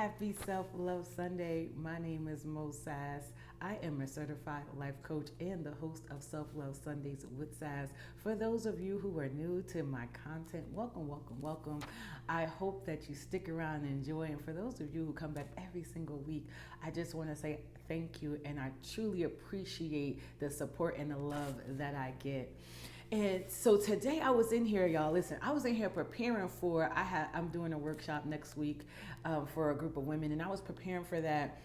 Happy Self-Love Sunday. My name is Moe Sass. I am a certified life coach and the host of Self-Love Sundays with Sass. For those of you who are new to my content, welcome, welcome, welcome. I hope that you stick around and enjoy. And for those of you who come back every single week, I just want to say thank you, and I truly appreciate the support and the love that I get. And so today I was in here, y'all. Listen, I was in here preparing for. I'm doing a workshop next week for a group of women, and I was preparing for that,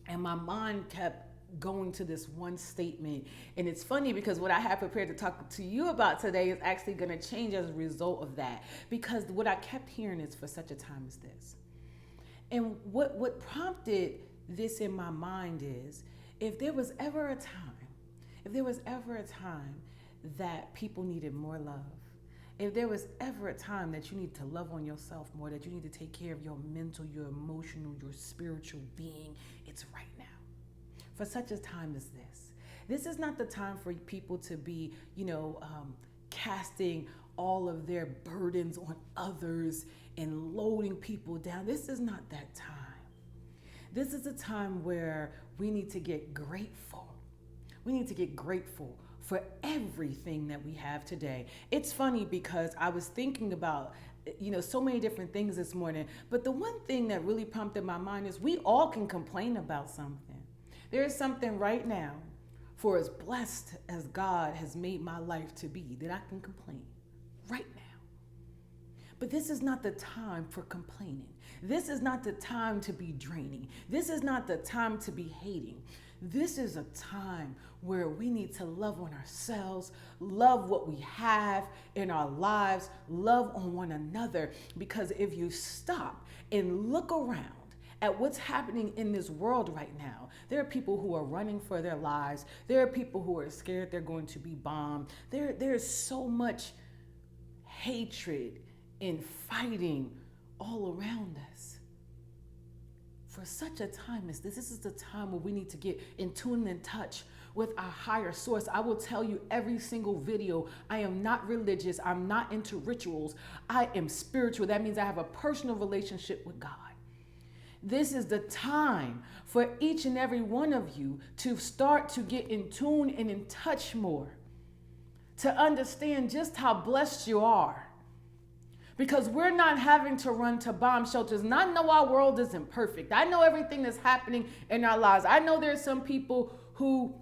and my mind kept going to this one statement. And it's funny because what I had prepared to talk to you about today is actually going to change as a result of that. Because what I kept hearing is for such a time as this. And what prompted this in my mind is if there was ever a time that people needed more love, if there was ever a time that you need to love on yourself more, that you need to take care of your mental, your emotional, your spiritual being, it's right now. For such a time as this. This is not the time for people to be, casting all of their burdens on others and loading people down. This is not that time. This is a time where we need to get grateful. We need to get grateful for everything that we have today. It's funny because I was thinking about, so many different things this morning, but the one thing that really prompted my mind is we all can complain about something. There is something right now, for as blessed as God has made my life to be, that I can complain right now. But this is not the time for complaining. This is not the time to be draining. This is not the time to be hating. This is a time where we need to love on ourselves, love what we have in our lives, love on one another. Because if you stop and look around at what's happening in this world right now, there are people who are running for their lives. There are people who are scared they're going to be bombed. There's so much hatred and fighting all around us. For such a time as this is the time where we need to get in tune and in touch with our higher source. I will tell you every single video, I am not religious. I'm not into rituals. I am spiritual. That means I have a personal relationship with God. This is the time for each and every one of you to start to get in tune and in touch more, to understand just how blessed you are. Because we're not having to run to bomb shelters. And I know our world isn't perfect. I know everything that's happening in our lives. I know there's some people who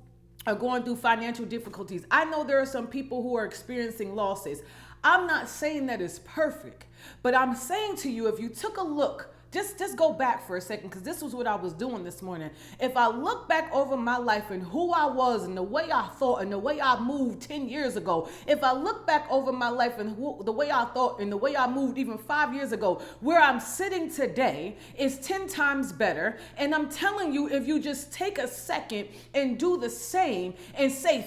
are going through financial difficulties. I know there are some people who are experiencing losses. I'm not saying that it's perfect, but I'm saying to you, if you took a look, just go back for a second, because this was what I was doing this morning. If I look back over my life and who I was and the way I thought and the way I moved 10 years ago, if I look back over my life and the way I thought and the way I moved even 5 years ago, where I'm sitting today is 10 times better. And I'm telling you, if you just take a second and do the same and say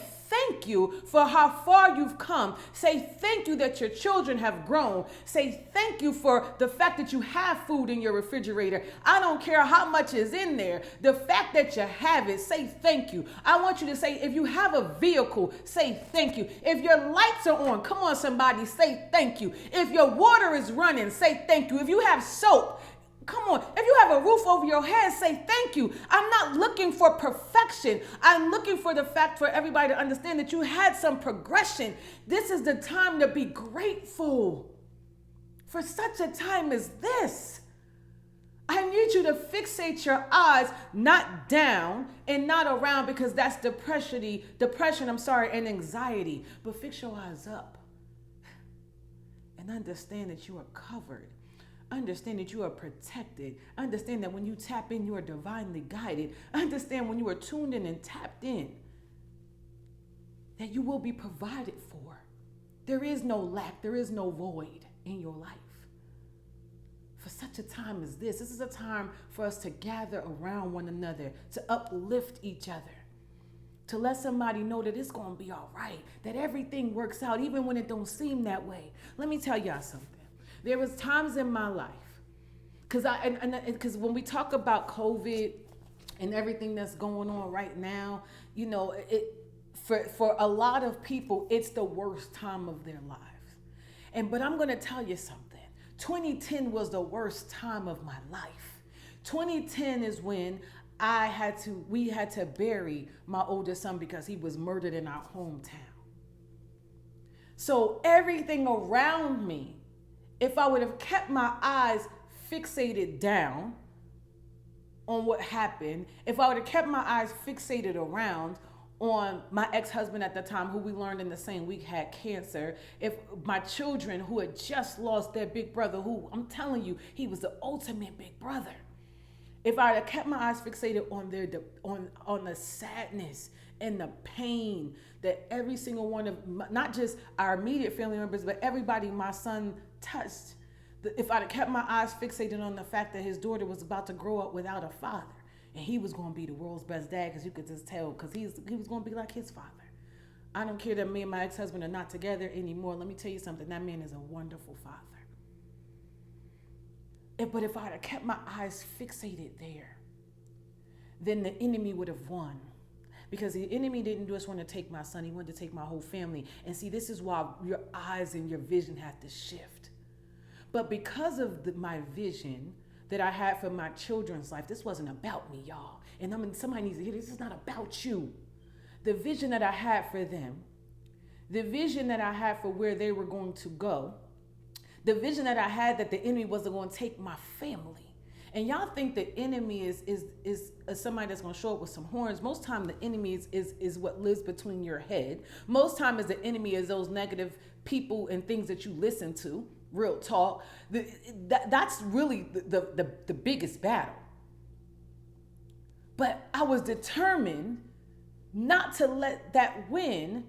thank you for how far you've come. Say thank you that your children have grown. Say thank you for the fact that you have food in your refrigerator. I don't care how much is in there. The fact that you have it, say thank you. I want you to say, if you have a vehicle, say thank you. If your lights are on, come on somebody, say thank you. If your water is running, say thank you. If you have soap, come on. If you have a roof over your head, say thank you. I'm not looking for perfection. I'm looking for the fact for everybody to understand that you had some progression. This is the time to be grateful for such a time as this. I need you to fixate your eyes not down and not around, because that's depression, and anxiety. But fix your eyes up and understand that you are covered. Understand that you are protected. Understand that when you tap in, you are divinely guided. Understand when you are tuned in and tapped in, that you will be provided for. There is no lack. There is no void in your life. For such a time as this is a time for us to gather around one another, to uplift each other, to let somebody know that it's going to be all right, that everything works out even when it don't seem that way. Let me tell y'all something. There was times in my life, because when we talk about COVID and everything that's going on right now, for a lot of people, it's the worst time of their lives. But I'm going to tell you something. 2010 was the worst time of my life. 2010 is when we had to bury my oldest son because he was murdered in our hometown. So everything around me, if I would have kept my eyes fixated down on what happened, if I would have kept my eyes fixated around on my ex-husband at the time, who we learned in the same week had cancer, if my children who had just lost their big brother, who I'm telling you, he was the ultimate big brother. If I had kept my eyes fixated on the sadness and the pain that every single one of, not just our immediate family members, but everybody my son touched, if I'd have kept my eyes fixated on the fact that his daughter was about to grow up without a father, and he was going to be the world's best dad, because you could just tell, because he was going to be like his father. I don't care that me and my ex-husband are not together anymore. Let me tell you something. That man is a wonderful father. But if I had kept my eyes fixated there, then the enemy would have won. Because the enemy didn't just want to take my son. He wanted to take my whole family. And see, this is why your eyes and your vision have to shift. But because of my vision that I had for my children's life, this wasn't about me, y'all. And I mean, somebody needs to hear this. This is not about you. The vision that I had for them, the vision that I had for where they were going to go, the vision that I had that the enemy wasn't going to take my family. And y'all think the enemy is somebody that's going to show up with some horns. Most time the enemy is what lives between your head. Most time is the enemy is those negative people and things that you listen to. Real talk. That's really the biggest battle. But I was determined not to let that win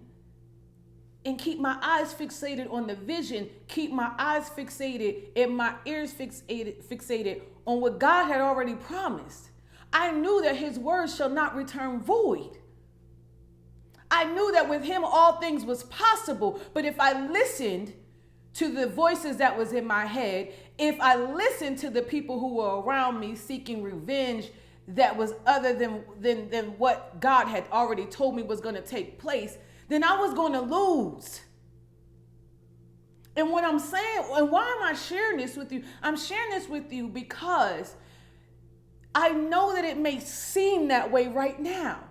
and keep my eyes fixated on the vision, keep my eyes fixated and my ears fixated on what God had already promised. I knew that his word shall not return void. I knew that with him all things was possible, but if I listened to the voices that was in my head, if I listened to the people who were around me seeking revenge that was other than what God had already told me was going to take place, then I was going to lose. And what I'm saying, and why am I sharing this with you? I'm sharing this with you because I know that it may seem that way right now.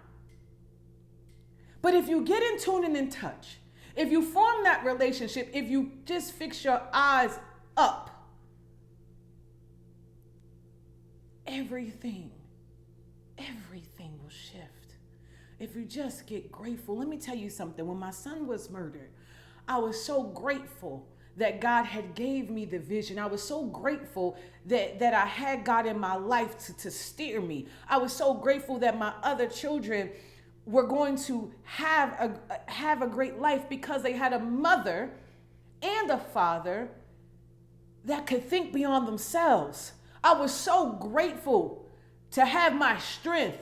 But if you get in tune and in touch, if you form that relationship, if you just fix your eyes up, everything will shift. If you just get grateful. Let me tell you something. When my son was murdered, I was so grateful that God had gave me the vision. I was so grateful that I had God in my life to steer me. I was so grateful that my other children were going to have a great life because they had a mother and a father that could think beyond themselves. I was so grateful to have my strength.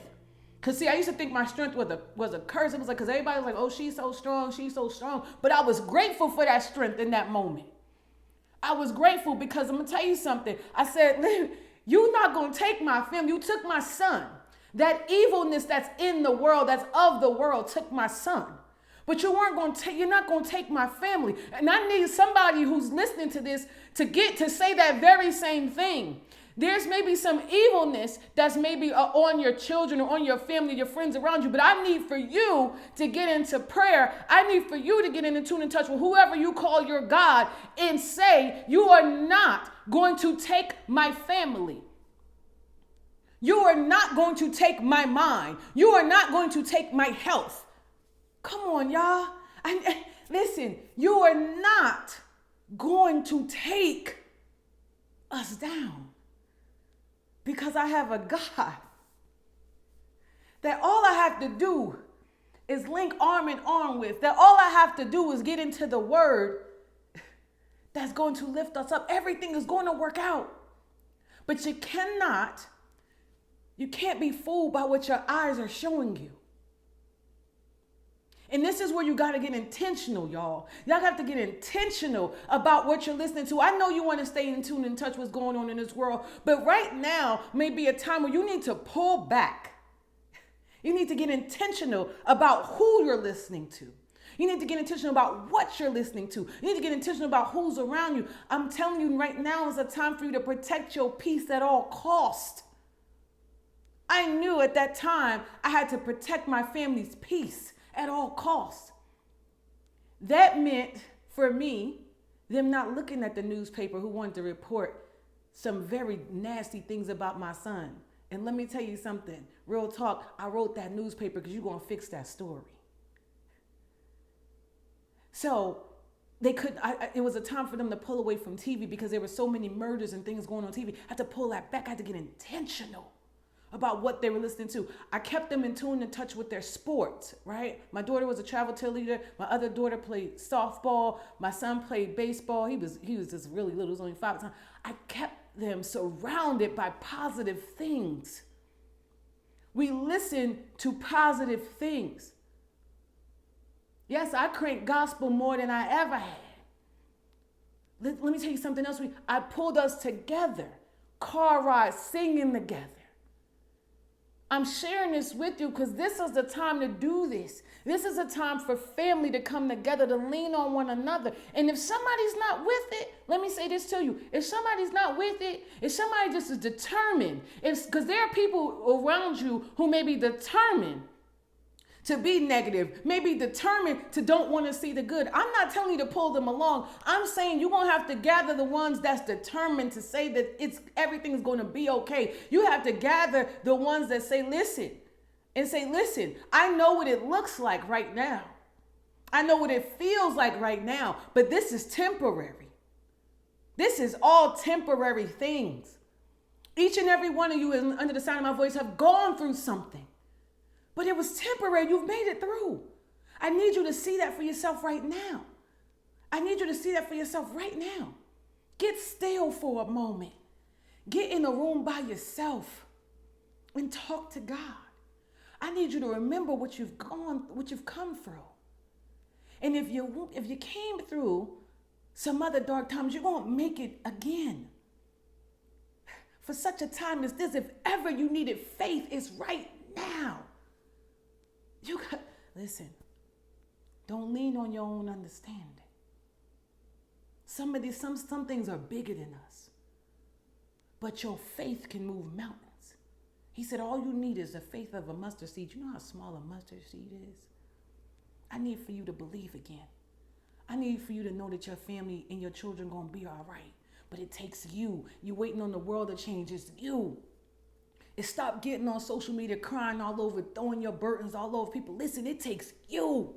Because see, I used to think my strength was a curse. It was like, because everybody was like, oh, she's so strong, she's so strong. But I was grateful for that strength in that moment. I was grateful because I'm going to tell you something. I said, you're not going to take my family. You took my son. That evilness that's in the world, that's of the world, took my son. But you're not going to take my family. And I need somebody who's listening to this to say that very same thing. There's maybe some evilness that's maybe on your children or on your family, your friends around you. But I need for you to get into prayer. I need for you to get in tune and touch with whoever you call your God and say, you are not going to take my family. You are not going to take my mind. You are not going to take my health. Come on, y'all. Listen, you are not going to take us down. Because I have a God that all I have to do is link arm in arm with, that all I have to do is get into the word that's going to lift us up. Everything is going to work out. But you can't be fooled by what your eyes are showing you. And this is where you got to get intentional, y'all. Y'all have to get intentional about what you're listening to. I know you want to stay in tune and touch what's going on in this world, but right now may be a time where you need to pull back. You need to get intentional about who you're listening to. You need to get intentional about what you're listening to. You need to get intentional about who's around you. I'm telling you right now is a time for you to protect your peace at all cost. I knew at that time I had to protect my family's peace at all costs. That meant for me, them not looking at the newspaper who wanted to report some very nasty things about my son. And let me tell you something, real talk, I wrote that newspaper because you're going to fix that story. So it was a time for them to pull away from TV because there were so many murders and things going on TV. I had to pull that back. I had to get intentional about what they were listening to. I kept them in tune and touch with their sports, right? My daughter was a travel cheerleader. My other daughter played softball. My son played baseball. He was just really little. He was only 5 at the time. I kept them surrounded by positive things. We listen to positive things. Yes, I crank gospel more than I ever had. Let me tell you something else. I pulled us together, car rides, singing together. I'm sharing this with you because this is the time to do this. This is a time for family to come together, to lean on one another. And if somebody's not with it, let me say this to you. If somebody's not with it, if somebody just is determined, because there are people around you who may be determined to be negative, maybe determined to don't want to see the good. I'm not telling you to pull them along. I'm saying you're going to have to gather the ones that's determined to say that everything's going to be okay. You have to gather the ones that say, listen, I know what it looks like right now. I know what it feels like right now, but this is temporary. This is all temporary things. Each and every one of you under the sound of my voice have gone through something. But it was temporary. You've made it through. I need you to see that for yourself right now. I need you to see that for yourself right now. Get still for a moment. Get in a room by yourself and talk to God. I need you to remember what you've come through. And if you came through some other dark times, you're going to make it again. For such a time as this, if ever you needed faith, it's right now. Listen, don't lean on your own understanding. Some things are bigger than us, but your faith can move mountains. He said, all you need is the faith of a mustard seed. You know how small a mustard seed is? I need for you to believe again. I need for you to know that your family and your children are going to be all right, but it takes you. You're waiting on the world to change. It's you. Stop getting on social media, crying all over, throwing your burdens all over people. Listen, it takes you.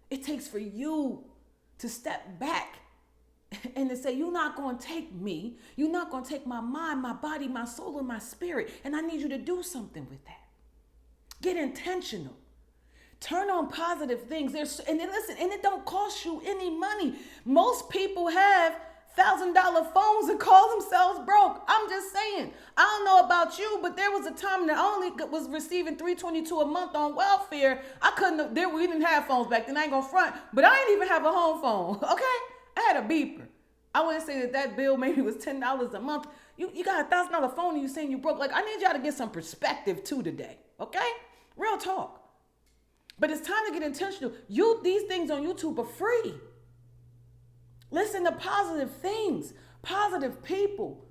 It takes for you to step back and to say, you're not going to take me. You're not going to take my mind, my body, my soul, and my spirit. And I need you to do something with that. Get intentional. Turn on positive things. And it don't cost you any money. Most people have $1,000 phones and call themselves broke. I'm just saying. I don't know about you, but there was a time that I only was receiving $322 a month on welfare. We didn't have phones back then. I ain't gonna front, but I didn't even have a home phone. Okay, I had a beeper. I wouldn't say that bill maybe was $10 a month. You got a $1,000 phone and you saying you broke. Like, I need y'all to get some perspective too today. Okay, real talk. But it's time to get intentional. These things on YouTube are free. Listen to positive things, positive people.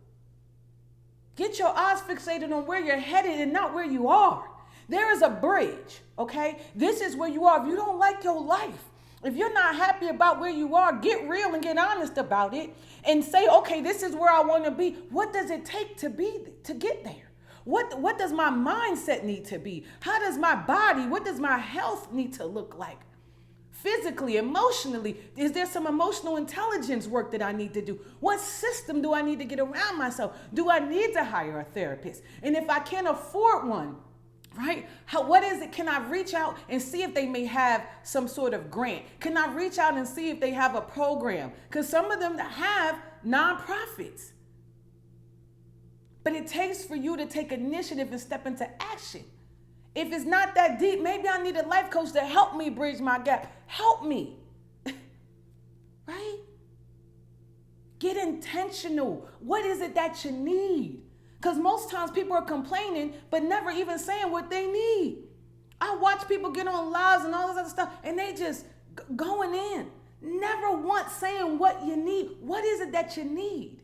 Get your eyes fixated on where you're headed and not where you are. There is a bridge, okay? This is where you are. If you don't like your life, if you're not happy about where you are, get real and get honest about it and say, okay, this is where I want to be. What does it take to get there? What does my mindset need to be? How does my body, what does my health need to look like? Physically, emotionally, is there some emotional intelligence work that I need to do? What system do I need to get around myself? Do I need to hire a therapist? And if I can't afford one, right? What is it? Can I reach out and see if they may have some sort of grant? Can I reach out and see if they have a program? Because some of them have nonprofits. But it takes for you to take initiative and step into action. If it's not that deep, maybe I need a life coach to help me bridge my gap. Help me. Right? Get intentional. What is it that you need? Because most times people are complaining, but never even saying what they need. I watch people get on lives and all this other stuff, and they just going in. Never once saying what you need. What is it that you need?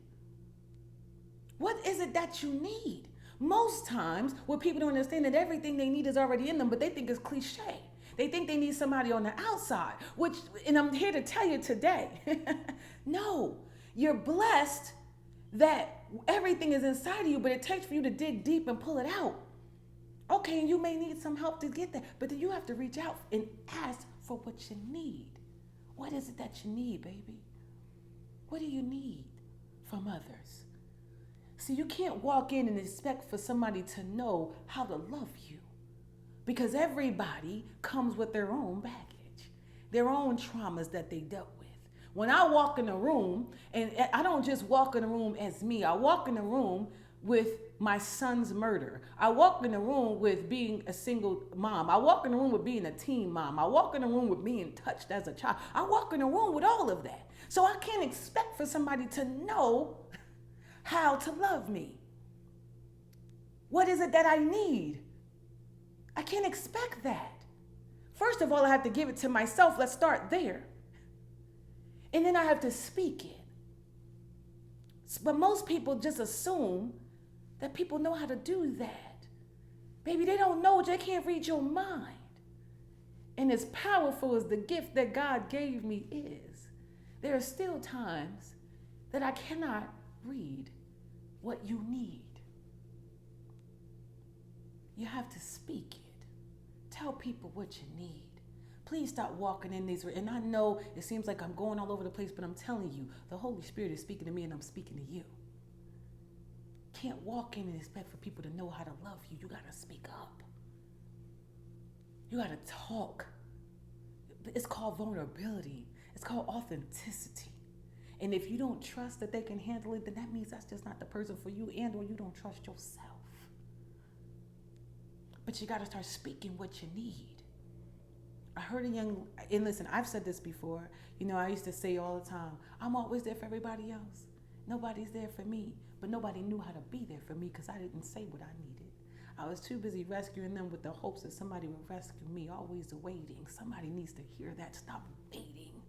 What is it that you need? Most times, what people don't understand that everything they need is already in them, but they think it's cliche. They think they need somebody on the outside, and I'm here to tell you today, no, you're blessed that everything is inside of you, but it takes for you to dig deep and pull it out. Okay, and you may need some help to get there, but then you have to reach out and ask for what you need. What is it that you need, baby? What do you need from others? See, you can't walk in and expect for somebody to know how to love you, because everybody comes with their own baggage, their own traumas that they dealt with. When I walk in a room, and I don't just walk in a room as me, I walk in a room with my son's murder. I walk in the room with being a single mom. I walk in the room with being a teen mom. I walk in the room with being touched as a child. I walk in the room with all of that. So I can't expect for somebody to know how to love me. What is it that I need? I can't expect that. First of all, I have to give it to myself. Let's start there. And then I have to speak it. But most people just assume that people know how to do that. Baby, they don't know. They can't read your mind. And as powerful as the gift that God gave me is, there are still times that I cannot read what you need. You have to speak it. Tell people what you need. Please stop walking in these. And I know it seems like I'm going all over the place, but I'm telling you, the Holy Spirit is speaking to me and I'm speaking to you. Can't walk in and expect for people to know how to love you. You got to speak up. You got to talk. It's called vulnerability. It's called authenticity. And if you don't trust that they can handle it, then that means that's just not the person for you, and or you don't trust yourself. But you got to start speaking what you need. I heard and listen, I've said this before. You know, I used to say all the time, I'm always there for everybody else. Nobody's there for me. But nobody knew how to be there for me because I didn't say what I needed. I was too busy rescuing them with the hopes that somebody would rescue me, always waiting. Somebody needs to hear that. Stop waiting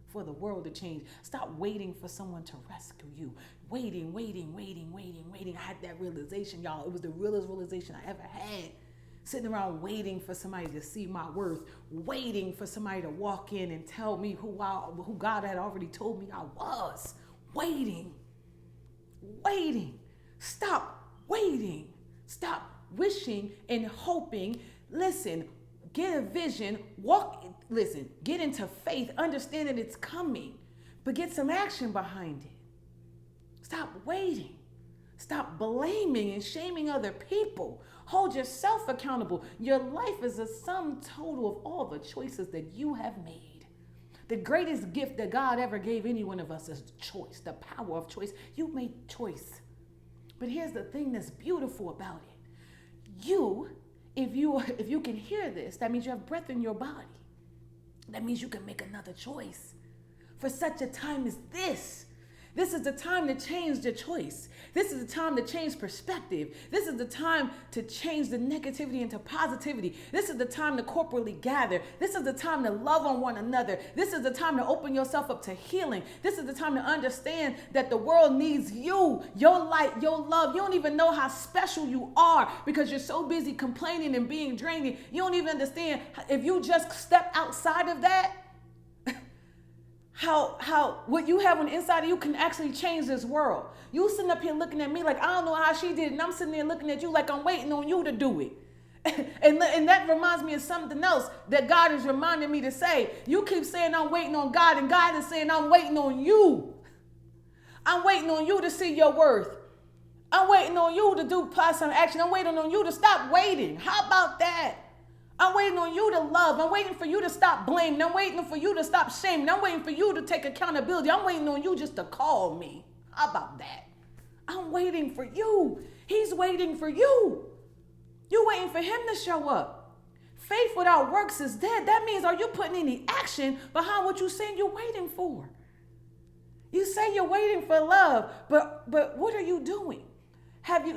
for the world to change. Stop waiting for someone to rescue you. Waiting. I had that realization, y'all. It was the realest realization I ever had. Sitting around waiting for somebody to see my worth, waiting for somebody to walk in and tell me who God had already told me I was. Waiting. Stop waiting. Stop wishing and hoping. Listen, get a vision, get into faith, understand that it's coming, but get some action behind it. Stop waiting. Stop blaming and shaming other people. Hold yourself accountable. Your life is a sum total of all the choices that you have made. The greatest gift that God ever gave any one of us is choice, the power of choice. You made choice. But here's the thing that's beautiful about it. If you can hear this, that means you have breath in your body. That means you can make another choice. For such a time as this. This is the time to change the choice. This is the time to change perspective. This is the time to change the negativity into positivity. This is the time to corporately gather. This is the time to love on one another. This is the time to open yourself up to healing. This is the time to understand that the world needs you, your light, your love. You don't even know how special you are because you're so busy complaining and being draining. You don't even understand if you just step outside of that, how what you have on the inside of you can actually change this world. You sitting up here looking at me like I don't know how she did it, and I'm sitting there looking at you like I'm waiting on you to do it. And that reminds me of something else that God is reminding me to say. You keep saying I'm waiting on God, and God is saying I'm waiting on you. I'm waiting on you to see your worth. I'm waiting on you to apply some action. I'm waiting on you to stop waiting. How about that? I'm waiting on you to love. I'm waiting for you to stop blaming. I'm waiting for you to stop shaming. I'm waiting for you to take accountability. I'm waiting on you just to call me. How about that? I'm waiting for you. He's waiting for you. You're waiting for him to show up. Faith without works is dead. That means, are you putting any action behind what you're saying you're waiting for? You say you're waiting for love, but what are you doing? Have you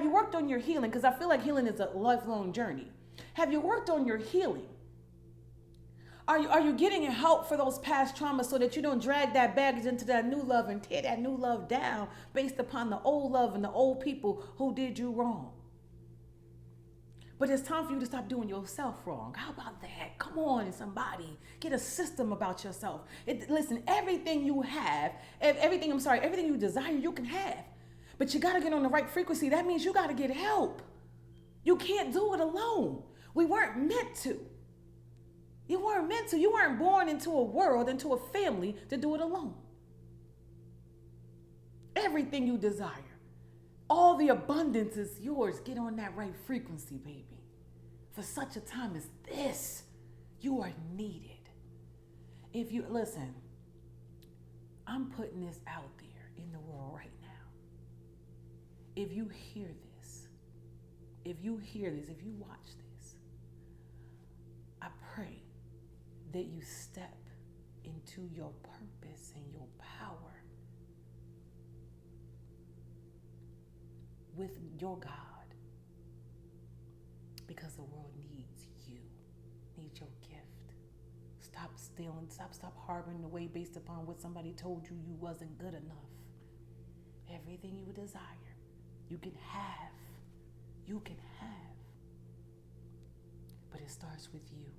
worked on your healing? Because I feel like healing is a lifelong journey. Have you worked on your healing? Are you getting help for those past traumas so that you don't drag that baggage into that new love and tear that new love down based upon the old love and the old people who did you wrong? But it's time for you to stop doing yourself wrong. How about that? Come on, somebody. Get a system about yourself. Listen, everything you have, everything you desire, you can have. But you got to get on the right frequency. That means you got to get help. You can't do it alone. We weren't meant to. You weren't meant to. You weren't born into a world, into a family to do it alone. Everything you desire, all the abundance is yours. Get on that right frequency, baby. For such a time as this, you are needed. If you listen, I'm putting this out there in the world right now. If you hear this, if you watch this, I pray that you step into your purpose and your power with your God, because the world needs you, needs your gift. Stop stealing, stop harboring away based upon what somebody told you wasn't good enough. Everything you desire, you can have. You can have. But it starts with you.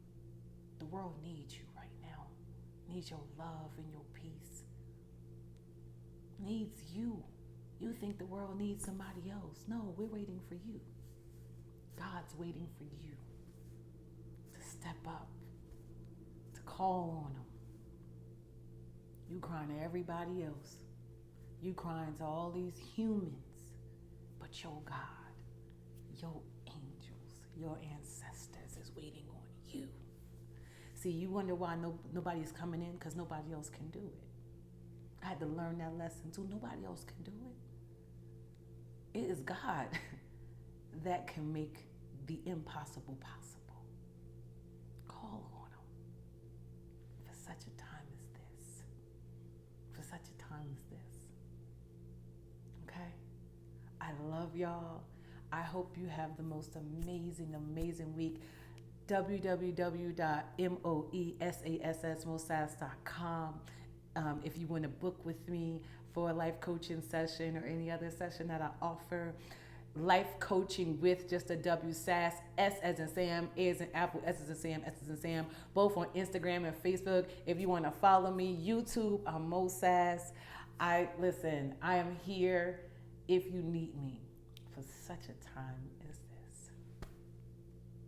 The world needs you right now. Needs your love and your peace. Needs you. You think the world needs somebody else. No, we're waiting for you. God's waiting for you to step up, to call on him. You crying to everybody else. You crying to all these humans. But your God, your angels, your ancestors is waiting on you. See, you wonder why nobody's coming in, because nobody else can do it. I had to learn that lesson too. Nobody else can do it. It is God that can make the impossible possible. Call on him for such a time as this. For such a time as this. Okay? I love y'all. I hope you have the most amazing, amazing week. www.moessass.com. If you want to book with me for a life coaching session or any other session that I offer. Life coaching with just a W, Sass, S as in Sam, A as in Apple, S as in Sam, S as in Sam, both on Instagram and Facebook. If you want to follow me, YouTube, I'm Moe Sass. I am here if you need me for such a time